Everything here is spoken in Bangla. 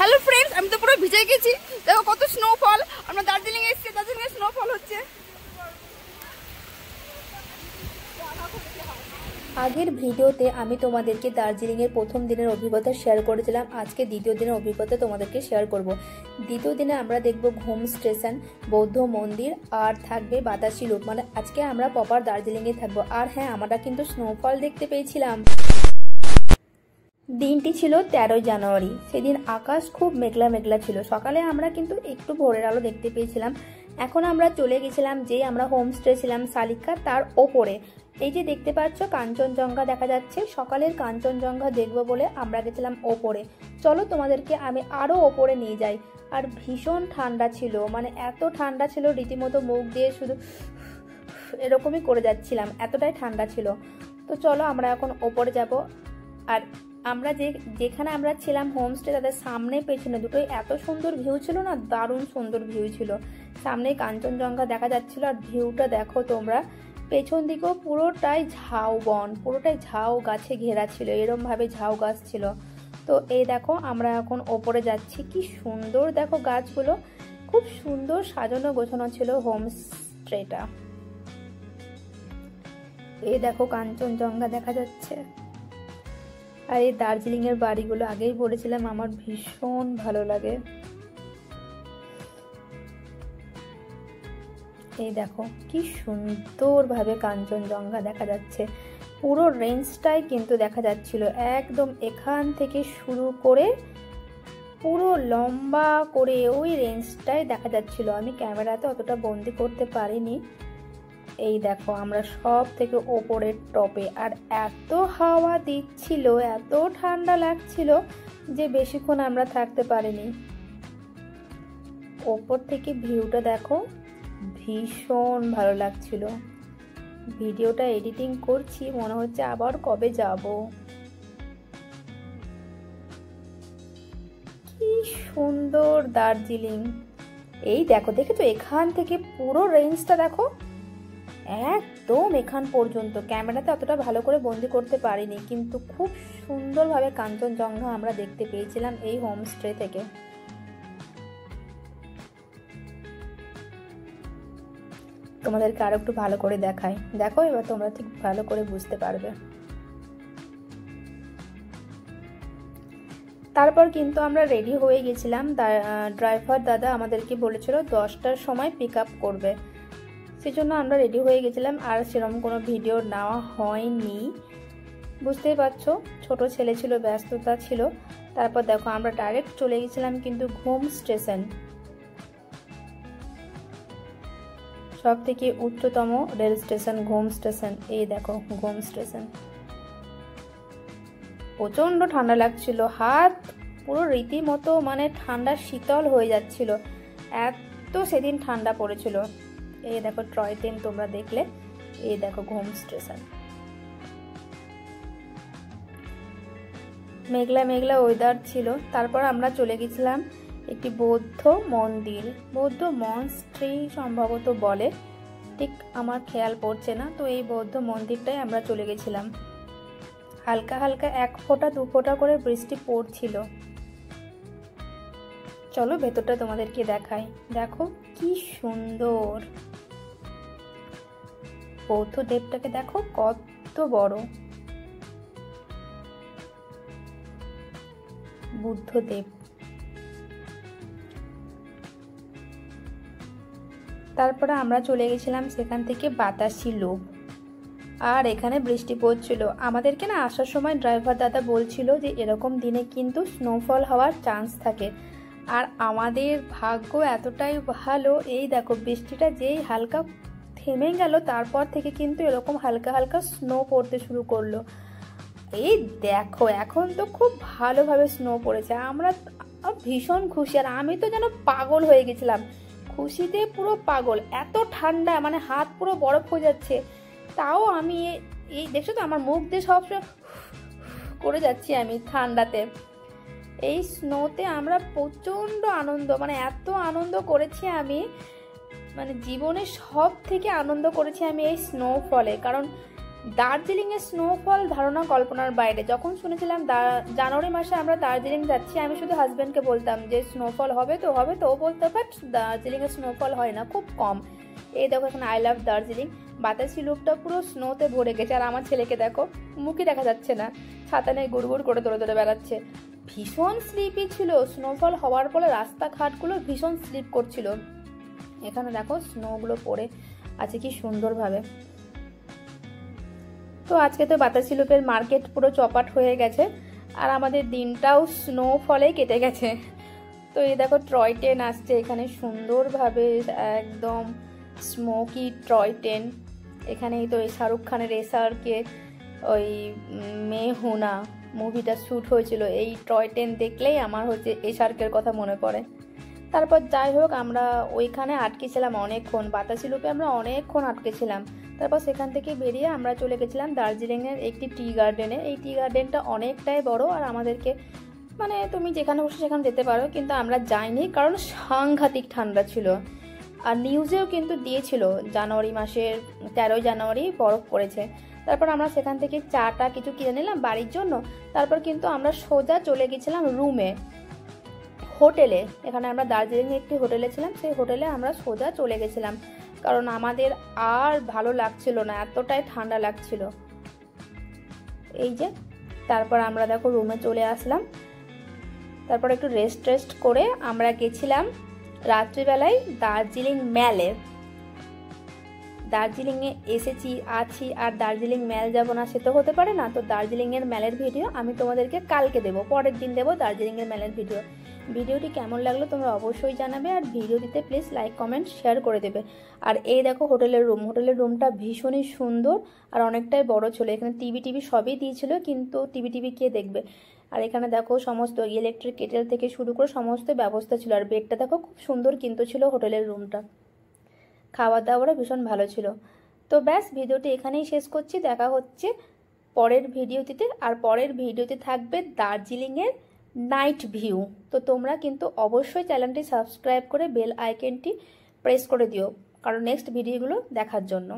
হ্যালো ফ্রেন্ডস, আমি তো পুরো ভিজে গেছি। দেখো কত স্নোফল। আমরা দার্জিলিং এ এসেছি, দার্জিলিং এ স্নোফল হচ্ছে। আগের ভিডিওতে আমি তোমাদেরকে দার্জিলিংয়ের প্রথম দিনের অভিজ্ঞতা শেয়ার করেছিলাম। আজকে দ্বিতীয় দিনের অভিজ্ঞতা তোমাদেরকে শেয়ার করব। দ্বিতীয় দিনে আমরা দেখব ঘুম স্টেশন, বৌদ্ধ মন্দির আর থাকবে বাতাসি লুপ। মানে আজকে আমরা প্রপার দার্জিলিংয়ে থাকবো। আর হ্যাঁ, আমরা কিন্তু স্নোফল দেখতে পেয়েছিলাম। দিনটি ছিল 13 জানুয়ারি। সেদিন আকাশ খুব মেঘলা মেঘলা ছিল। সকালে আমরা কিন্তু একটু ভোরের আলো দেখতে পেয়েছিলাম। এখন আমরা চলে গেছিলাম, যে আমরা হোমস্টে ছিলাম শালিকা, তার ওপরে। এই যে দেখতে পাচ্ছ কাঞ্চনজঙ্ঘা দেখা যাচ্ছে। সকালের কাঞ্চনজঙ্ঘা দেখবো বলে আমরা গেছিলাম ওপরে। চলো তোমাদেরকে আমি আরো ওপরে নিয়ে যাই। আর ভীষণ ঠান্ডা ছিল, মানে এত ঠান্ডা ছিল, রীতিমতো মুখ দিয়ে শুধু এরকমই করে যাচ্ছিলাম, এতটাই ঠান্ডা ছিল। তো চলো আমরা এখন ওপরে যাব। আর আমরা যেখানে আমরা ছিলাম হোমস্টে, তাদের সামনে পেছনে দুটোই এত সুন্দর ভিউ ছিল না, দারুণ সুন্দর ভিউ ছিল। সামনে কাঞ্চনজঙ্ঘা দেখা যাচ্ছিল। আর ভিউটা দেখো তোমরা, পেছন দিকেও পুরোটাই ঝাউ বন, পুরোটাই ঝাউ গাছে ঘেরা ছিল, এরম ভাবে ঝাউ গাছ ছিল। তো এই দেখো আমরা এখন ওপরে যাচ্ছি। কি সুন্দর দেখো গাছগুলো, খুব সুন্দর সাজানো গোছানো ছিল হোমস্টেটা। এই দেখো কাঞ্চনজঙ্ঘা দেখা যাচ্ছে। আর এই দার্জিলিং এর বাড়িগুলো আগেই বলেছিলাম আমার ভীষণ ভালো লাগে। এই দেখো কি সুন্দর ভাবে কাঞ্চনজঙ্ঘা দেখা যাচ্ছে। পুরো রেঞ্জটাই কিন্তু দেখা যাচ্ছিল, একদম এখান থেকে শুরু করে পুরো লম্বা করে ওই রেঞ্জটাই দেখা যাচ্ছিল। আমি ক্যামেরাতে অতটা বন্দি করতে পারিনি। এই দেখো আমরা সব থেকে ওপরের টপে। আর এত হাওয়া দিচ্ছিল, এত ঠান্ডা লাগছিল যে বেশিক্ষণ আমরা থাকতে পারিনি। ওপর থেকে ভিউটা দেখো, ভীষণ ভালো লাগছিল। ভিডিওটা এডিটিং করছি, মনে হচ্ছে আবার কবে যাব। কি সুন্দর দার্জিলিং। এই দেখো, দেখেছো এখান থেকে পুরো রেঞ্জটা দেখো, একদম এখান পর্যন্ত। ক্যামেরাতে অতটা ভালো করে বন্দি করতে পারিনি, কিন্তু খুব সুন্দরভাবে কাঞ্চনজঙ্ঘা আমরা দেখতে পেয়েছিলাম এই হোমস্টে থেকে। তোমাদেরকে আরো একটু ভালো করে দেখাই, দেখো এবার তোমরা ঠিক ভালো করে বুঝতে পারবে। তারপর কিন্তু আমরা রেডি হয়ে গেছিলাম। ড্রাইভার দাদা আমাদেরকে বলেছিল 10টার সময় পিক আপ করবে, সেজন্য আমরা রেডি হয়ে গেছিলাম। আর সেরকম কোনো ভিডিও নেওয়া হয়নি, বুঝতেই পারছো, ছোট ছেলে ছিল, ব্যস্ততা ছিল। তারপর দেখো আমরা ডাইরেক্ট চলে গেছিলাম কিন্তু ঘুম স্টেশন, সব থেকে উচ্চতম রেল স্টেশন ঘুম স্টেশন। এই দেখো ঘুম স্টেশন। প্রচন্ড ঠান্ডা লাগছিল, হাত পুরো রীতিমতো মানে ঠান্ডা শীতল হয়ে যাচ্ছিল, এত সেদিন ঠান্ডা পড়েছিল। এই দেখো টয় ট্রেন তোমরা দেখলে। এই দেখো ঘুম স্টেশন। মেঘলা মেঘলা ওয়েদার ছিল। তারপর আমরা চলে গেছিলাম একটি বৌদ্ধ মন্দির, বৌদ্ধ মনস্ট্রি সম্ভবত বলে, ঠিক আমার খেয়াল পড়ছে না। তো এই বৌদ্ধ মন্দিরটাই আমরা চলে গেছিলাম। হালকা হালকা 1 ফোঁটা 2 ফোঁটা করে বৃষ্টি পড়ছিল। চলো ভেতরটা তোমাদেরকে দেখাই। দেখো কি সুন্দর, বৌদ্ধ দেবটাকে দেখো কত বড়, বুদ্ধদেব। তারপরে আমরা চলে গেছিলাম সেখান থেকে বাতাসি লুপ। আর এখানে বৃষ্টি পড়ছিল। আমাদেরকে না আসার সময় ড্রাইভার দাদা বলছিল যে এরকম দিনে কিন্তু স্নোফল হওয়ার চান্স থাকে। আর আমাদের ভাগ্য এতটাই ভালো, এই দেখো বৃষ্টিটা যেই হালকা থেমে গেল, তারপর থেকে কিন্তু এরকম হালকা হালকা স্নো পড়তে শুরু করলো। এই দেখো এখন তো খুব ভালোভাবে স্নো পড়েছে। আমরা ভীষণ খুশি। আর আমি তো যেন পাগল হয়ে গেছিলাম, খুশিতে পুরো পাগল। এত ঠান্ডা, মানে হাত পুরো বরফ হয়ে যাচ্ছে। তাও আমি এই দেখছো তো আমার মুখ দিয়ে সবসময় করে যাচ্ছি আমি ঠান্ডাতে। এই স্নোতে আমরা প্রচন্ড আনন্দ, মানে এত আনন্দ করেছি আমি, মানে জীবনে সব থেকে আনন্দ করেছি আমি এই স্নোফলে। কারণ দার্জিলিংয়ের স্নোফল ধারণা কল্পনার বাইরে। যখন শুনেছিলাম জানুয়ারি মাসে আমরা দার্জিলিং যাচ্ছি, আমি শুধু হাজব্যান্ডকে বলতাম যে স্নোফল হবে তো ও বলতো বাট দার্জিলিংয়ে স্নোফল হয় না, খুব কম। এই দেখো এখানে আই লাভ দার্জিলিং, বাতাসি লুকটা পুরো স্নোতে ভরে গেছে। আর আমার ছেলেকে দেখো, মুখই দেখা যাচ্ছে না, ছাতা নিয়ে গুড় করে দৌড়ে বেড়াচ্ছে। ভীষণ স্লিপি ছিল, স্নোফল হওয়ার ফলে রাস্তাঘাটগুলো ভীষণ স্লিপ করছিল। এখানে দেখো স্নোগুলো পড়ে আছে কি সুন্দরভাবে। তো আজকে তো বাতাসি লুপের মার্কেট পুরো চপাট হয়ে গেছে, আর আমাদের দিনটাও স্নোফলেই কেটে গেছে। তো এই দেখো টয় ট্রেন আসছে এখানে সুন্দরভাবে, একদম স্মোকি টয় ট্রেন। এখানেই তো এই শাহরুখ খানের এসআরকে ওই মেহুনা মুভিটা শ্যুট হয়েছিল, এই টয় ট্রেন দেখলেই আমার হচ্ছে এসআরকের কথা মনে পড়ে। তারপর যাই হোক আমরা ওইখানে আটকেছিলাম অনেকক্ষণ, বাতাসি লুপে আমরা অনেকক্ষণ আটকেছিলাম। তারপর সেখান থেকে বেরিয়ে আমরা চলে গেছিলাম দার্জিলিংয়ের একটি টি গার্ডেনে। এই টি গার্ডেনটা অনেকটাই বড়, আর আমাদেরকে মানে তুমি যেখানে বসে সেখানে যেতে পারো, কিন্তু আমরা যাইনি কারণ সাংঘাতিক ঠান্ডা ছিল। আর নিউজেও কিন্তু দিয়েছিল জানুয়ারি মাসের 13 জানুয়ারি বরফ পড়েছে। তারপর আমরা সেখান থেকে চাটা কিছু কিনে নিলাম বাড়ির জন্য। তারপর কিন্তু আমরা সোজা চলে গেছিলাম রুমে, হোটেলে। এখানে আমরা দার্জিলিংয়ে একটি হোটেলে ছিলাম, সেই হোটেলে আমরা সোজা চলে গেছিলাম, কারণ আমাদের আর ভালো লাগছিল না, এতটাই ঠান্ডা লাগছিল। এই যে তারপর আমরা দেখো রুমে চলে আসলাম। তারপর একটু রেস্ট করে আমরা গেছিলাম রাত্রিবেলায় দার্জিলিং ম্যালে। দার্জিলিংয়ে আছি আর দার্জিলিং ম্যাল যাবো না সে তো হতে পারে না। তো দার্জিলিংয়ের ম্যালের ভিডিও আমি তোমাদেরকে কালকে দেবো, পরের দিন দেবো দার্জিলিংয়ের ম্যালের ভিডিও। ভিডিওটি কেমন লাগলো তোমরা অবশ্যই জানাবে, আর ভিডিওটিতে প্লিজ লাইক কমেন্ট শেয়ার করে দেবে। আর এই দেখো হোটেলের রুমটা ভীষণই সুন্দর আর অনেকটাই বড় ছিল। এখানে টিভি সবই দিয়েছিল, কিন্তু টিভি কে দেখবে। আর এখানে দেখো সমস্ত ইলেকট্রিক কেটেল থেকে শুরু করে সমস্ত ব্যবস্থা ছিল। আর বেডটা দেখো খুব সুন্দর কিন্তু ছিল হোটেলের রুমটা, খাওয়া দাওয়ারও ভীষণ ভালো ছিল। তো ব্যাস ভিডিওটি এখানেই শেষ করছি, দেখা হচ্ছে পরের ভিডিওটিতে। আর পরের ভিডিওতে থাকবে দার্জিলিংয়ের নাইট ভিউ। তো তোমরা কিন্তু অবশ্যই চ্যানেলটি সাবস্ক্রাইব করে বেল আইকনটি প্রেস করে দিও, কারণ নেক্সট ভিডিওগুলো দেখার জন্য।